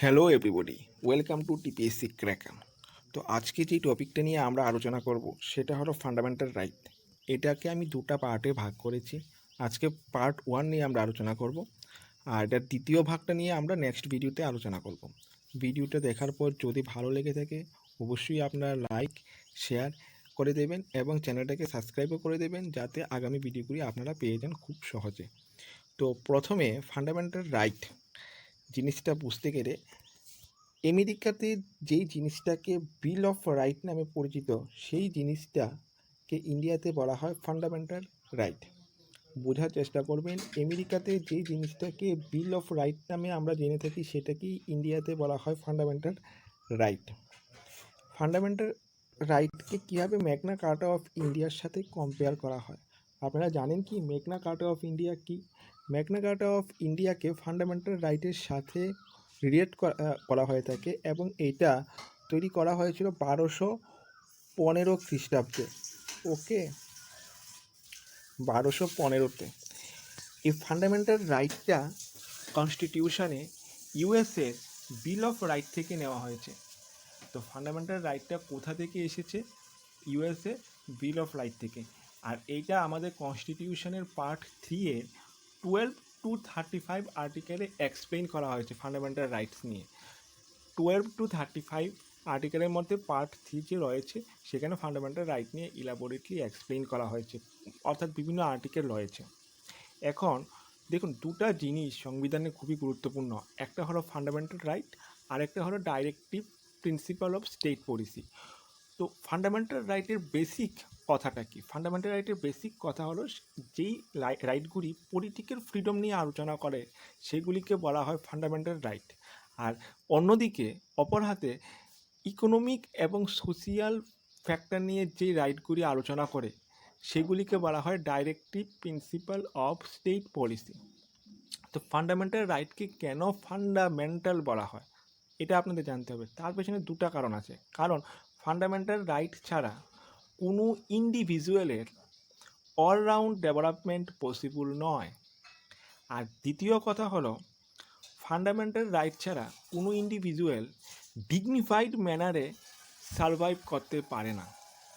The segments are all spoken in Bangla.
Hello everybody, welcome to TPSC cracker. তো আজকে যেই টপিকটা নিয়ে আমরা আলোচনা করব সেটা হলো ফান্ডামেন্টাল রাইট। এটাকে আমি দুটা পার্টে ভাগ করেছি। আজকে পার্ট 1 নিয়ে আমরা আলোচনা করব, আর এটার দ্বিতীয় ভাগটা নিয়ে আমরা নেক্সট ভিডিওতে আলোচনা করব। ভিডিওটা দেখার পর যদি ভালো লেগে থাকে অবশ্যই আপনারা লাইক শেয়ার করে দেবেন এবং চ্যানেলটাকে সাবস্ক্রাইবও করে দেবেন, যাতে আগামী ভিডিওগুলি আপনারা পেয়ে যান খুব সহজে। তো প্রথমে ফান্ডামেন্টাল রাইট জিনিসটা বুঝতে গেলে আমেরিকাতে যেই জিনিসটাকে বিল অফ রাইট নামে পরিচিত সেই জিনিসটাকে ইন্ডিয়াতে বলা হয় ফান্ডামেন্টাল রাইট। বোঝার চেষ্টা করবেন, আমেরিকাতে যেই জিনিসটাকে বিল অফ রাইট নামে আমরা জেনে থাকি সেটাকেই ইন্ডিয়াতে বলা হয় ফান্ডামেন্টাল রাইট। ফান্ডামেন্টাল রাইটকে কীভাবে ম্যাগনা কার্টা অফ ইন্ডিয়ার সাথে কম্পেয়ার করা হয়? আপনারা জানেন কি ম্যাগনা কার্টা অফ ইন্ডিয়া কি? ম্যাগনা কার্টা অফ ইন্ডিয়াকে ফান্ডামেন্টাল রাইটের সাথে রিলেট করা হয়ে থাকে এবং এটা তৈরি করা হয়েছিল 1215 খ্রিস্টাব্দে। ওকে, 1215-তে এই ফান্ডামেন্টাল রাইটটা কনস্টিটিউশনে ইউএসএর বিল অফ রাইট থেকে নেওয়া হয়েছে। তো ফান্ডামেন্টাল রাইটটা কোথা থেকে এসেছে? ইউএসএ বিল অফ রাইট থেকে। আর এইটা আমাদের কনস্টিটিউশনের পার্ট 3-এর 12-35 আর্টিকেলে এক্সপ্লেইন করা হয়েছে ফান্ডামেন্টাল রাইটস নিয়ে। 12-35 আর্টিকেলের মধ্যে পার্ট 3 যে রয়েছে সেখানে ফান্ডামেন্টাল রাইট নিয়ে ইলাবোরেটলি এক্সপ্লেইন করা হয়েছে, অর্থাৎ বিভিন্ন আর্টিকেল রয়েছে। এখন দেখুন, দুটা জিনিস সংবিধানে খুবই গুরুত্বপূর্ণ, একটা হলো ফান্ডামেন্টাল রাইট আর একটা হলো directive principle of state policy. তো ফান্ডামেন্টাল রাইটের বেসিক কথাটা কি? ফান্ডামেন্টাল রাইটের বেসিক কথা হলো যেই রাইটগুলি পলিটিক্যাল ফ্রিডম নিয়ে আলোচনা করে সেগুলিকে বলা হয় ফান্ডামেন্টাল রাইট। আর অন্যদিকে অপর হাতে ইকোনমিক এবং সোশিয়াল ফ্যাক্টর নিয়ে যে রাইটগুলি আলোচনা করে সেগুলিকে বলা হয় directive principle of state policy. তো ফান্ডামেন্টাল রাইটকে কেন ফান্ডামেন্টাল বলা হয় এটা আপনাদের জানতে হবে। তার পেছনে দুটা কারণ আছে। কারণ ফান্ডামেন্টাল রাইট ছাড়া কোনো ইন্ডিভিজুয়ালের অলরাউন্ড ডেভেলপমেন্ট পসিবল নয়। আর দ্বিতীয় কথা হলো, ফান্ডামেন্টাল রাইট ছাড়া কোনো ইন্ডিভিজুয়াল ডিগনিফাইড ম্যানারে সারভাইভ করতে পারে না।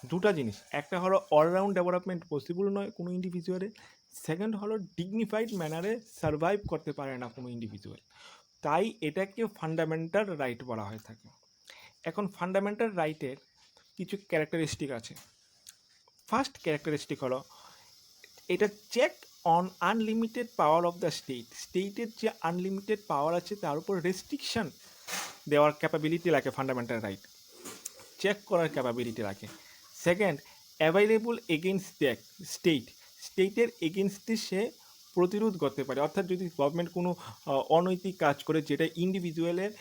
দুটা জিনিস, একটা হলো অলরাউন্ড ডেভেলপমেন্ট পসিবল নয় কোনো ইন্ডিভিজুয়ালের, সেকেন্ড হলো ডিগনিফাইড ম্যানারে সারভাইভ করতে পারে না কোনো ইন্ডিভিজুয়াল। তাই এটাকে ফান্ডামেন্টাল রাইট বলা হয়ে থাকে। এখন ফান্ডামেন্টাল রাইটের কিছু ক্যারেক্টারিস্টিক আছে। ফার্স্ট ক্যারেক্টারিস্টিক হলো এটা check on unlimited power of the স্টেটের যে আনলিমিটেড পাওয়ার আছে তার উপর রেস্ট্রিকশন দেওয়ার ক্যাপাবিলিটি রাখে ফান্ডামেন্টাল রাইট, চেক করার ক্যাপাবিলিটি রাখে। সেকেন্ড, অ্যাভাইলেবল এগেনস্ট স্টেটের এগেনস্টে সে প্রতিরোধ করতে পারে, অর্থাৎ যদি গভর্নমেন্ট কোনো অনৈতিক কাজ করে যেটা ইন্ডিভিজুয়ালের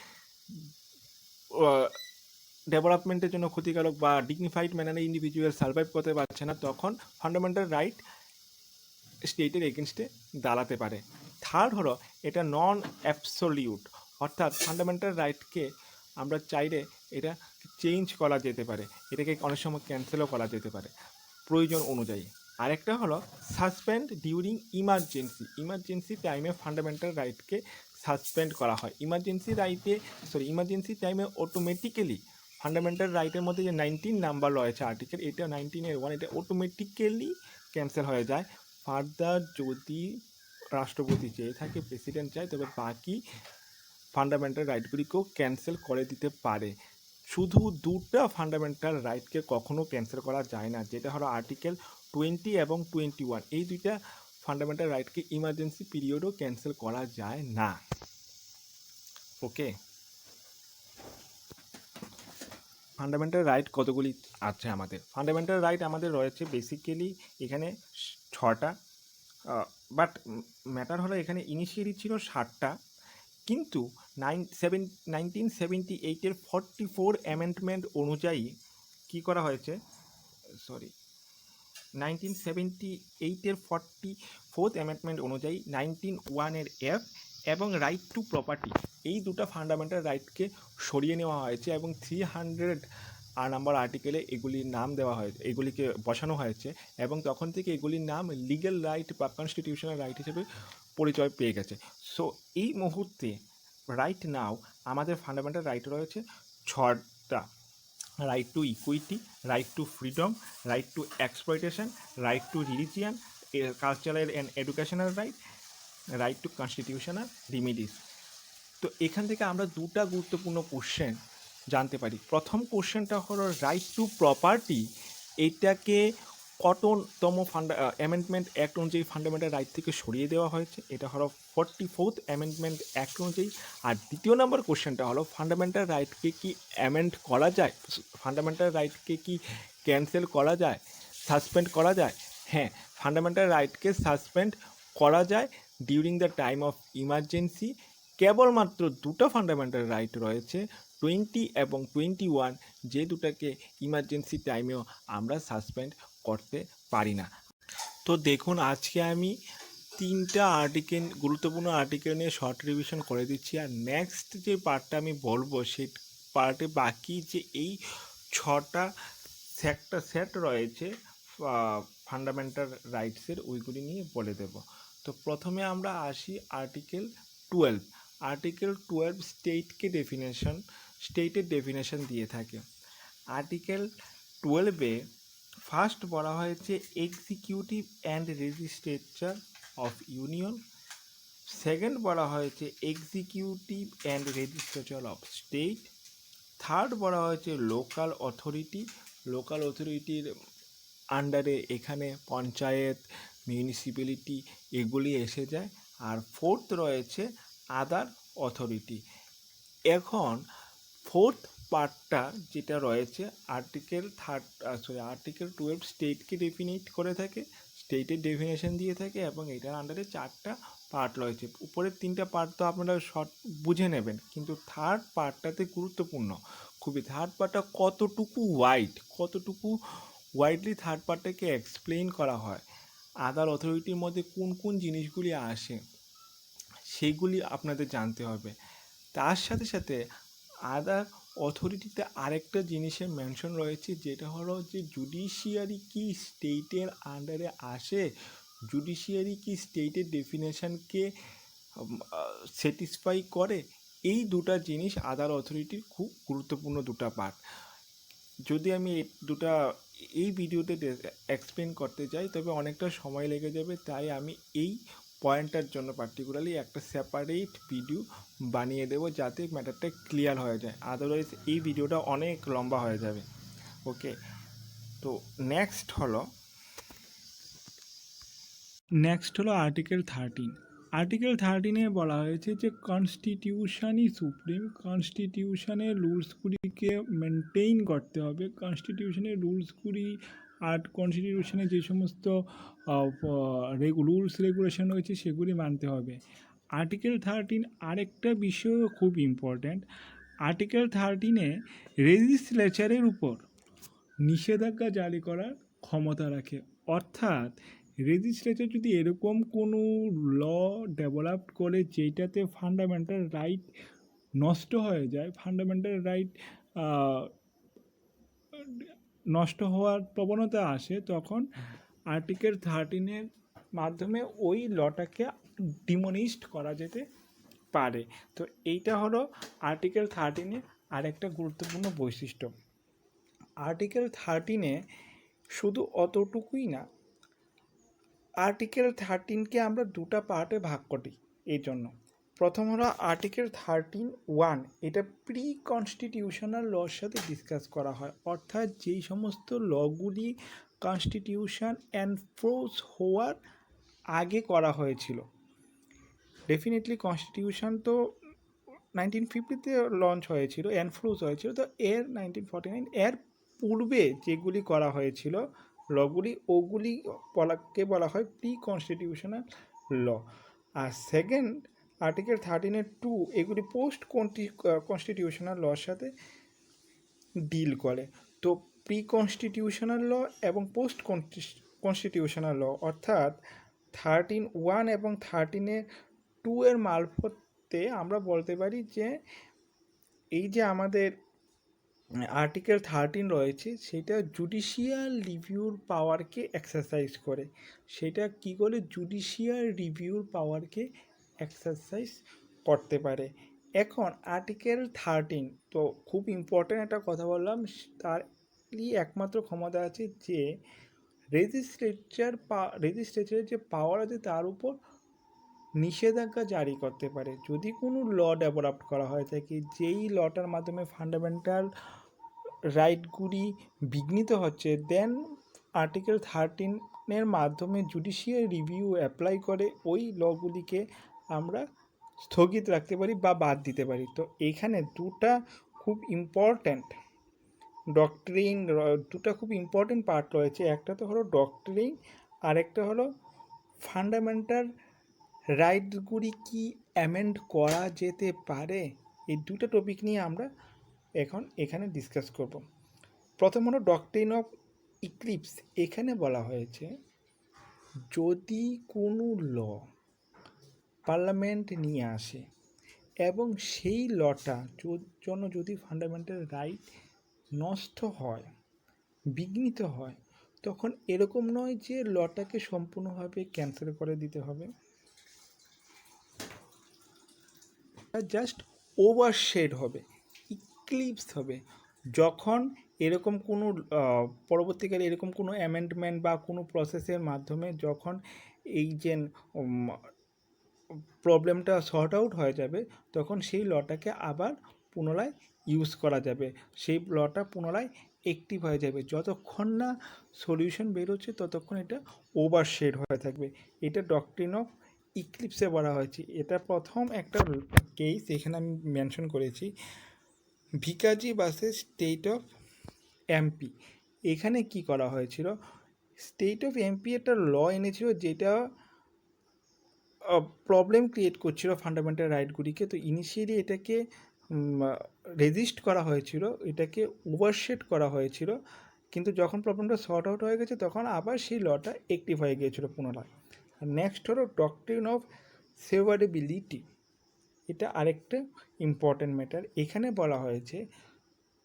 ডেভেলপমেন্টের জন্য ক্ষতিকারক বা ডিগনিফাইড ম্যানারে ইন্ডিভিজুয়াল সার্ভাইভ করতে পারছে না, তখন ফান্ডামেন্টাল রাইট স্টেটের এগেনস্টে দাঁড়াতে পারে। থার্ড হলো এটা নন অ্যাবসলিউট, অর্থাৎ ফান্ডামেন্টাল রাইটকে আমরা চাইলে এটা চেঞ্জ করা যেতে পারে, এটাকে অনেক সময় ক্যান্সেলও করা যেতে পারে প্রয়োজন অনুযায়ী। আরেকটা হলো সাসপেন্ড ডিউরিং ইমার্জেন্সি টাইমে ফান্ডামেন্টাল রাইটকে সাসপেন্ড করা হয়। ইমার্জেন্সি টাইমে অটোমেটিক্যালি ফান্ডামেন্টাল রাইটের মধ্যে যে 19 নাম্বার রয়েছে আর্টিকেল, এটা 19-1, এটা অটোমেটিক্যালি ক্যান্সেল হয়ে যায়। ফার্দার যদি রাষ্ট্রপতি চেয়ে থাকে, প্রেসিডেন্ট চায়, তবে বাকি ফান্ডামেন্টাল রাইটগুলিকেও ক্যান্সেল করে দিতে পারে। শুধু দুটো ফান্ডামেন্টাল রাইটকে কখনো ক্যান্সেল করা যায় না, যেটা হলো আর্টিকেল 20 এবং 21। এই দুইটা ফান্ডামেন্টাল রাইটকে ইমার্জেন্সি পিরিয়ডও ক্যান্সেল করা যায় না। ওকে, ফান্ডামেন্টাল রাইট কতগুলি আছে আমাদের? ফান্ডামেন্টাল রাইট আমাদের রয়েছে বেসিক্যালি এখানে 6টা, বাট ম্যাটার হলো এখানে ইনিশিয়ালি ছিল 7টা, কিন্তু 1978-এর 44 অ্যামেন্ডমেন্ট অনুযায়ী কী করা হয়েছে, 1978-এর 44th অ্যামেন্ডমেন্ট অনুযায়ী 19-1 F এবং রাইট টু প্রপার্টি, এই দুটো ফান্ডামেন্টাল রাইটকে সরিয়ে নেওয়া হয়েছে এবং 300 নাম্বার আর্টিকেলে এগুলির নাম দেওয়া হয়েছে, এগুলিকে বসানো হয়েছে এবং তখন থেকে এগুলির নাম লিগ্যাল রাইট বা কনস্টিটিউশনাল রাইট হিসেবে পরিচয় পেয়ে গেছে। সো এই মুহূর্তে রাইট নাও আমাদের ফান্ডামেন্টাল রাইট রয়েছে ছটা: right to equity, right to freedom, right to exploitation, right to religion, cultural and educational right, right to constitutional remedies. তো এখান থেকে আমরা দুটা গুরুত্বপূর্ণ কোশ্চেন জানতে পারি। প্রথম কোশ্চেনটা হলো রাইট টু প্রপার্টি, এইটাকে কততম অ্যামেন্ডমেন্ট অ্যাক্ট অনুযায়ী ফান্ডামেন্টাল রাইট থেকে সরিয়ে দেওয়া হয়েছে? এটা হলো 44th অ্যামেন্ডমেন্ট অ্যাক্ট অনুযায়ী। আর দ্বিতীয় নম্বর কোশ্চেনটা হলো ফান্ডামেন্টাল রাইটকে কি অ্যামেন্ড করা যায়, ফান্ডামেন্টাল রাইটকে কি ক্যান্সেল করা যায়, সাসপেন্ড করা যায়? হ্যাঁ, ফান্ডামেন্টাল রাইটকে সাসপেন্ড করা যায় during the time of emergency. কেবলমাত্র দুটো ফান্ডামেন্টাল রাইট রয়েছে, 20 এবং 21, যে দুটাকে ইমার্জেন্সি টাইমেও আমরা সাসপেন্ড করতে পারি না। তো দেখুন, আজকে আমি তিনটা আর্টিকেল, গুরুত্বপূর্ণ আর্টিকেল নিয়ে শর্ট রিভিশন করে দিচ্ছি। আর নেক্সট যে পার্টটা আমি বলবো, সেই পার্টে বাকি যে এই ছটা সেট রয়েছে ফান্ডামেন্টাল রাইটসের, ওইগুলি নিয়ে বলে দেব। তো প্রথমে আমরা আসি আর্টিকেল 12। আর্টিকেল 12 স্টেটের ডেফিনেশন দিয়ে থাকে। আর্টিকেল 12-এ ফার্স্ট বলা হয়েছে executive and legislature of union. Second বলা হয়েছে executive and legislature of state. Third বলা হয়েছে লোকাল অথরিটির আন্ডারে এখানে পঞ্চায়েত, মিউনিসিপ্যালিটি এগুলি এসে যায়। আর ফোর্থ রয়েছে আদার অথরিটি। এখন ফোর্থ পার্টটা যেটা রয়েছে, আর্টিকেল 12 স্টেটকে ডেফিনেট করে থাকে, স্টেটের ডেফিনেশন দিয়ে থাকে, এবং এটার আন্ডারে 4টা পার্ট রয়েছে। উপরের 3টা পার্ট তো আপনারা শর্ট বুঝে নেবেন, কিন্তু থার্ড পার্টটাতে গুরুত্বপূর্ণ খুবই। থার্ড পার্টটা কতটুকু ওয়াইডলি থার্ড পার্টটাকে এক্সপ্লেইন করা হয়। আদার অথরিটির মধ্যে কোন কোন জিনিসগুলি আসে সেইগুলি আপনাদের জানতে হবে। তার সাথে সাথে আদার অথরিটিতে আরেকটা জিনিসের মেনশন রয়েছে, যেটা হলো যে জুডিশিয়ারি কি স্টেটের আন্ডারে আসে, জুডিশিয়ারি কি স্টেটের ডেফিনেশনকে স্যাটিসফাই করে। এই দুটা জিনিস আদার অথরিটির খুব গুরুত্বপূর্ণ দুটা পার্ট। যদি আমি এই ভিডিওতে এক্সপ্লেন করতে যাই, তবে অনেকটা সময় লেগে যাবে। তাই আমি এই পয়েন্টটার জন্য পার্টিকুলারলি একটা সেপারেট ভিডিও বানিয়ে দেবো, যাতে ম্যাটারটা ক্লিয়ার হয়ে যায়। আদারওয়াইজ এই ভিডিওটা অনেক লম্বা হয়ে যাবে। ওকে, তো নেক্সট হলো আর্টিকেল 13। আর্টিকেল 13-এ বলা হয়েছে যে কনস্টিটিউশনই সুপ্রিম, কনস্টিটিউশনের রুলসগুলিকে মেনটেইন করতে হবে। কনস্টিটিউশনের রুলসগুলি আর কনস্টিটিউশনে যে সমস্ত রুলস রেগুলেশন রয়েছে সেগুলি মানতে হবে। আর্টিকেল 13 আরেকটা বিষয়ও খুব ইম্পর্ট্যান্ট। আর্টিকেল 13-এ লেজিসলেচারের উপর নিষেধাজ্ঞা জারি করার ক্ষমতা রাখে। অর্থাৎ লেজিসলেচার যদি এরকম কোনো ল ডেভেলপ করে যেটাতে ফান্ডামেন্টাল রাইট নষ্ট হয়ে যায়, ফান্ডামেন্টাল রাইট নষ্ট হওয়ার প্রবণতা আসে, তখন আর্টিকেল 13-এর মাধ্যমে ওই লটাকে ডিমোনিশড করা যেতে পারে। তো এইটা হলো আর্টিকেল 13-এর আরেকটা গুরুত্বপূর্ণ বৈশিষ্ট্য। আর্টিকেল 13-এ শুধু অতটুকুই না, আর্টিকেল 13-কে আমরা দুটা পার্টে ভাগ করি। এই জন্য প্রথম হলো আর্টিকেল 13(1), এটা প্রি কনস্টিটিউশনাল লর সাথে ডিসকাস করা হয়। অর্থাৎ যেই সমস্ত লগুলি কনস্টিটিউশন এনফোর্স হওয়ার আগে করা হয়েছিল। ডেফিনেটলি কনস্টিটিউশন তো 1950-তে লঞ্চ হয়েছিল, এনফোর্স হয়েছিল, তো 1949 এর পূর্বে যেগুলি করা হয়েছিল লগুলি, ওগুলি বলা হয় প্রি কনস্টিটিউশনাল ল। আর সেকেন্ড আর্টিকেল 13-এর 2, এগুলি পোস্ট কনস্টিটিউশনাল লর সাথে ডিল করে। তো প্রি কনস্টিটিউশনাল ল এবং পোস্ট কনস্টিটিউশনাল ল, অর্থাৎ 13(1) এবং 13(2) এর মারফতে আমরা বলতে পারি যে এই যে আমাদের আর্টিকেল 13 রয়েছে, সেটা জুডিশিয়াল রিভিউর পাওয়ারকে এক্সারসাইজ করে। সেটা কি করে জুডিশিয়াল রিভিউর পাওয়ারকে এক্সারসাইজ করতে পারে? এখন আর্টিকেল 13, তো খুব ইম্পর্ট্যান্ট একটা কথা বললাম, তারই একমাত্র ক্ষমতা আছে যে লেজিসলেচারের যে পাওয়ার আছে তার উপর নিষেধাজ্ঞা জারি করতে পারে। যদি কোনো ল ডেভেলপ করা হয় থাকে যেই লটার মাধ্যমে ফান্ডামেন্টাল রাইটগুলি বিঘ্নিত হচ্ছে, দেন আর্টিকেল 13-এর মাধ্যমে জুডিশিয়াল রিভিউ অ্যাপ্লাই করে ওই লগুলিকে আমরা স্থগিত রাখতে পারি বা বাদ দিতে পারি। তো এখানে খুব ইম্পর্ট্যান্ট দুটা খুব ইম্পর্ট্যান্ট পার্ট রয়েছে। একটা তো হলো ডক্ট্রিন, আর একটা হলো ফান্ডামেন্টাল রাইটসগুলি কি অ্যামেন্ড করা যেতে পারে। এই দুটো টপিক নিয়ে আমরা এখন এখানে ডিসকাস করব। প্রথম হলো ডক্ট্রিন অফ ইক্লিপস। এখানে বলা হয়েছে যদি কোনো ল পার্লামেন্ট নিয়ে আসে এবং সেই লটা জন্য যদি ফান্ডামেন্টাল রাইট নষ্ট হয়, বিঘ্নিত হয়, তখন এরকম নয় যে লটাকে সম্পূর্ণভাবে ক্যান্সেল করে দিতে হবে, জাস্ট ওভারশেড হবে, ইক্লিপস হবে। যখন এরকম কোনো পরবর্তীকালে এরকম কোনো অ্যামেন্ডমেন্ট বা কোনো প্রসেসের মাধ্যমে যখন এই যে প্রবলেমটা সর্ট আউট হয়ে যাবে, তখন সেই লটাকে আবার পুনরায় ইউজ করা যাবে, সেই লটা পুনরায় অ্যাক্টিভ হয়ে যাবে। যতক্ষণ না সলিউশন বেরোচ্ছে ততক্ষণ এটা ওভারশেড হয়ে থাকবে। এটা ডক্ট্রিন অফ ইক্লিপসে বলা হয়েছে। এটা প্রথম একটা কেস এখানে আমি মেনশন করেছি, Bikaji versus state of MP. এখানে কি করা হয়েছিল, স্টেট অফ এমপি একটা ল এনেছিল যেটা প্রবলেম ক্রিয়েট করছিল ফান্ডামেন্টাল রাইটগুলিকে। তো ইনিশিয়ালি এটাকে রেজিস্ট করা হয়েছিল, এটাকে ওভারশেড করা হয়েছিল, কিন্তু যখন প্রবলেমটা সর্ট আউট হয়ে গেছে তখন আবার সেই লটা অ্যাক্টিভ হয়ে গিয়েছিল পুনরায়। নেক্সট হলো ডক্ট্রিন অফ সেভারেবিলিটি। এটা আরেকটা ইম্পর্ট্যান্ট ম্যাটার। এখানে বলা হয়েছে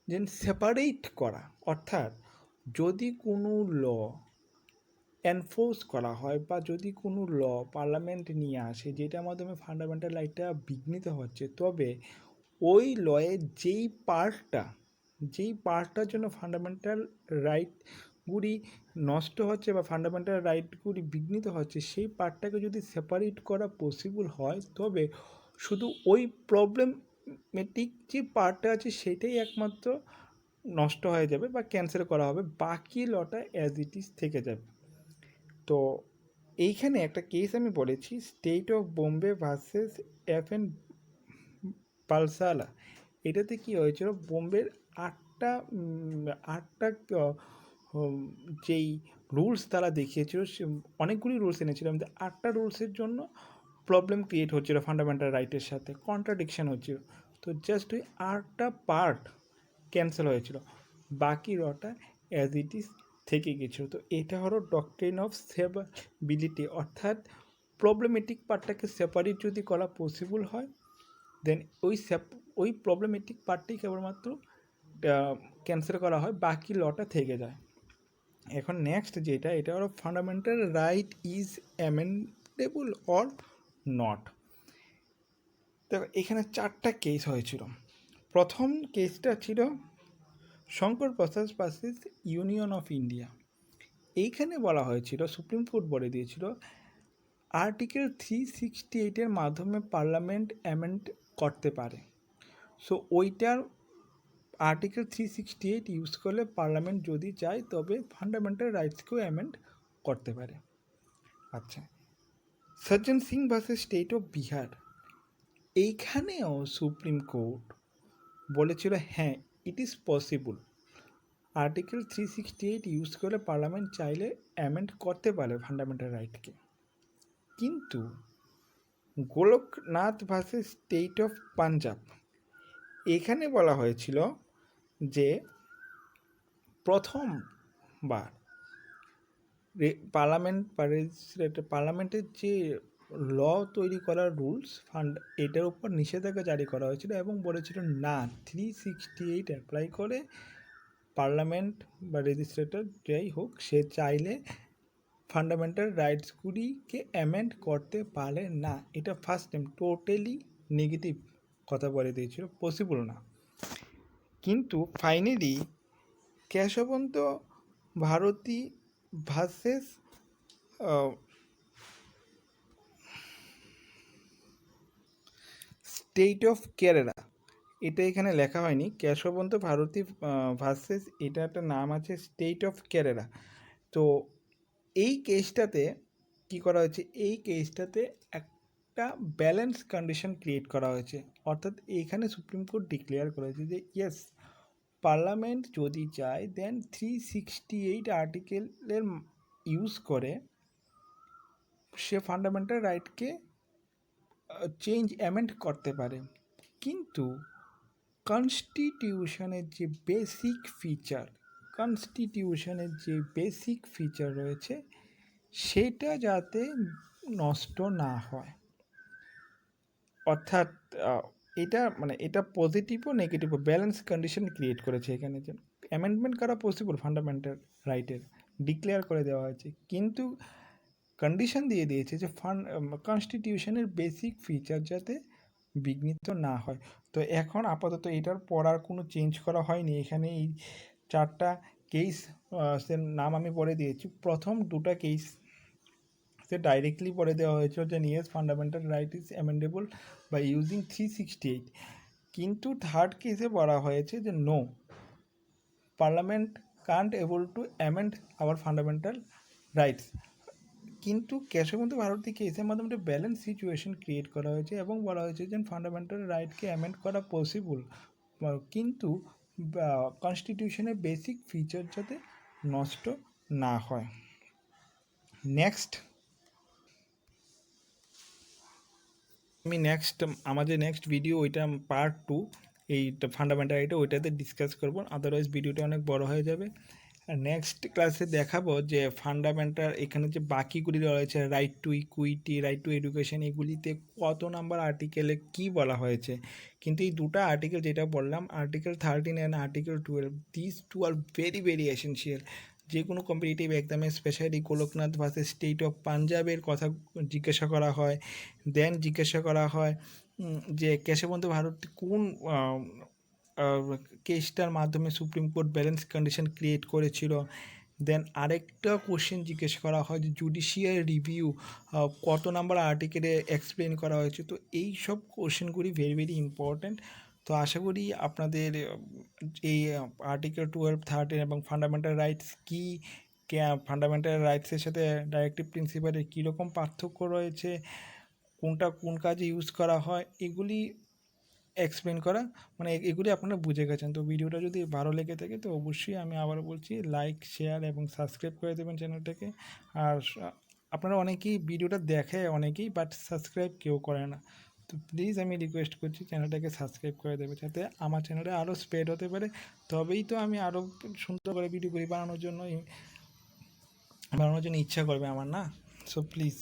যে সেপারেট করা, অর্থাৎ যদি কোনো ল এনফোর্স করা হয় বা যদি কোনো ল পার্লামেন্ট নিয়ে আসে যেটার মাধ্যমে ফান্ডামেন্টাল রাইটটা বিঘ্নিত হচ্ছে, তবে ওই লয়ের যেই পার্টটার জন্য ফান্ডামেন্টাল রাইটগুলি নষ্ট হচ্ছে বা ফান্ডামেন্টাল রাইটগুলি বিঘ্নিত হচ্ছে, সেই পার্টটাকে যদি সেপারেট করা পসিবল হয়, তবে শুধু ওই প্রবলেমেটিক যে পার্টটা আছে সেটাই একমাত্র নষ্ট হয়ে যাবে বা ক্যান্সেল করা হবে, বাকি লটা অ্যাজ ইট ইজ থেকে যাবে। তো এইখানে একটা কেস আমি বলেছি, স্টেট অফ বোম্বে ভার্সেস এফ.এন. পালসালা। এটাতে কি হয়েছিল, বোম্বের আটটা যেই রুলস তারা দেখিয়েছিল, অনেকগুলি রুলস এনেছিল, আমাদের 8টা রুলসের জন্য প্রবলেম ক্রিয়েট হচ্ছিল ফান্ডামেন্টাল রাইটের সাথে, কন্ট্রাডিকশন হচ্ছিল। তো জাস্ট ওই 8টা পার্ট ক্যান্সেল হয়েছিল, বাকি রটা অ্যাজ ইট ইজ থেকে গেছিলো। তো এটা হলো ডক্ট্রিন অফ সেভারেবিলিটি, অর্থাৎ প্রবলেমেটিক পার্টটাকে সেপারেট যদি করা পসিবল হয়, দেন ওই প্রবলেমেটিক পার্টটি কেবলমাত্র ক্যান্সেল করা হয়, বাকি লটা থেকে যায়। এখন নেক্সট যেটা, এটা হলো fundamental right is amendable or not. দেখো এখানে 4টা কেস হয়েছিল। প্রথম কেসটা ছিল Shankar Prasad versus union of India. এইখানে বলা হয়েছিল, সুপ্রিম কোর্ট বলে দিয়েছিল আর্টিকেল 368-এর মাধ্যমে পার্লামেন্ট অ্যামেন্ড করতে পারে। সো ওইটার আর্টিকেল 368 ইউজ করলে পার্লামেন্ট যদি চায় তবে ফান্ডামেন্টাল রাইটসকেও অ্যামেন্ড করতে পারে। আচ্ছা, সজ্জন Singh versus state of Bihar. এইখানেও সুপ্রিম কোর্ট বলেছিল হ্যাঁ, it is possible, article 368 use করে পার্লামেন্ট চাইলে অ্যামেন্ড করতে পারে ফান্ডামেন্টাল রাইটকে। কিন্তু Golaknath versus state of Punjab, এখানে বলা হয়েছিল যে প্রথমবার পার্লামেন্টের যে ল তৈরি করার রুলস এটার উপর নিষেধাজ্ঞা জারি করা হয়েছিল এবং বলেছিল না, 368 অ্যাপ্লাই করে পার্লামেন্ট বা লেজিসলেটর যাই হোক সে চাইলে ফান্ডামেন্টাল রাইটসগুলিকে অ্যামেন্ড করতে পারে না। এটা ফার্স্ট টাইম টোটালি নেগেটিভ কথা বলে দিয়েছিল, পসিবল না। কিন্তু finally Kesavananda Bharati versus state of Kerala, এটা এখানে লেখা হয়নি, কেশবন্ত ভারতী ভার্সেস, এটা একটা নাম আছে স্টেট অফ কেরালা। তো এই কেসটাতে কি করা হয়েছে, এই কেসটাতে একটা ব্যালেন্স কন্ডিশন ক্রিয়েট করা হয়েছে। অর্থাৎ এইখানে সুপ্রিম কোর্ট ডিক্লেয়ার করেছে যে ইয়েস, পার্লামেন্ট যদি চায় দেন 368 আর্টিকেলের ইউজ করে সে ফান্ডামেন্টাল রাইটকে চেঞ্জ অ্যামেন্ড করতে পারে। কিন্তু কনস্টিটিউশনের যে বেসিক ফিচার রয়েছে সেটা যাতে নষ্ট না হয়। অর্থাৎ এটা পজিটিভও নেগেটিভও ব্যালেন্স কন্ডিশন ক্রিয়েট করেছে এখানে, যে অ্যামেন্ডমেন্ট করা পসিবল ফান্ডামেন্টাল রাইটের, ডিক্লেয়ার করে দেওয়া হয়েছে, কিন্তু কন্ডিশন দিয়ে দিয়েছে যে কনস্টিটিউশনের বেসিক ফিচার যাতে বিঘ্নিত না হয়। তো এখন আপাতত এটার পড়ার কোনো চেঞ্জ করা হয়নি। এখানে এই 4টা কেস নাম আমি পড়ে দিয়েছি। প্রথম 2টা কেস সে ডাইরেক্টলি পড়ে দেওয়া হয়েছিল যে yes, fundamental right is amendable by using 368। কিন্তু থার্ড কেসে বলা হয়েছে যে no, parliament can't able to amend our fundamental rights. কিন্তু কেশবন্ত ভারতী কেসের মাধ্যমে একটা ব্যালেন্স সিচুয়েশন ক্রিয়েট করা হয়েছে এবং বলা হয়েছে যে ফান্ডামেন্টাল রাইটকে অ্যামেন্ড করা পসিবল, কিন্তু কনস্টিটিউশনের বেসিক ফিচার যাতে নষ্ট না হয়। নেক্সট আমাদের নেক্সট ভিডিও ওইটা পার্ট 2, এইটা ফান্ডামেন্টাল রাইটে ওইটাতে ডিসকাস করবো, আদারওয়াইজ ভিডিওটা অনেক বড় হয়ে যাবে। নেক্সট ক্লাসে দেখাবো যে ফান্ডামেন্টাল এখানে যে বাকিগুলি রয়েছে, right to equity, right two education, এগুলিতে কত নাম্বার আর্টিকেলে কি বলা হয়েছে। কিন্তু এই 2টা আর্টিকেল যেটা বললাম, article 13 and article 12, this 2 are very very essential. যে কোনো কম্পিটিটিভ এক্সামে specially Golaknath versus state of পাঞ্জাবের কথা জিজ্ঞাসা করা হয়। দেন জিজ্ঞাসা করা হয় যে কেশবন্ত ভারতী কোন কেসটার মাধ্যমে supreme court balance condition create করেছিল। দেন আরেকটা কোশ্চেন জিজ্ঞেস করা হয় যে জুডিশিয়াল রিভিউ কত নাম্বার আর্টিকেলে এক্সপ্লেন করা হয়েছে। তো এই সব কোশ্চেনগুলি ভেরি ভেরি ইম্পর্ট্যান্ট। তো আশা করি আপনাদের এই আর্টিকেল 12, 13 এবং ফান্ডামেন্টাল রাইটস কী, ফান্ডামেন্টাল রাইটসের সাথে ডাইরেক্টিভ প্রিন্সিপালের কীরকম পার্থক্য রয়েছে, কোনটা কোন কাজে ইউজ করা হয়, এগুলি এক্সপ্লেন করা, এগুলি আপনারা বুঝে গেছেন। তো ভিডিওটা যদি ভালো লেগে থাকে তো অবশ্যই আমি আবার বলছি লাইক, শেয়ার এবং সাবস্ক্রাইব করে দেবেন চ্যানেলটাকে। আর আপনারা অনেকেই ভিডিওটা দেখে অনেকেই, বাট সাবস্ক্রাইব কেউ করে না। তো প্লিজ আমি রিকোয়েস্ট করছি চ্যানেলটাকে সাবস্ক্রাইব করে দেবে, যাতে আমার চ্যানেলে আরও স্প্রেড হতে পারে। তবেই তো আমি আরও সুন্দর করে ভিডিও বানানোর জন্য ইচ্ছা করবে আমার, না? So please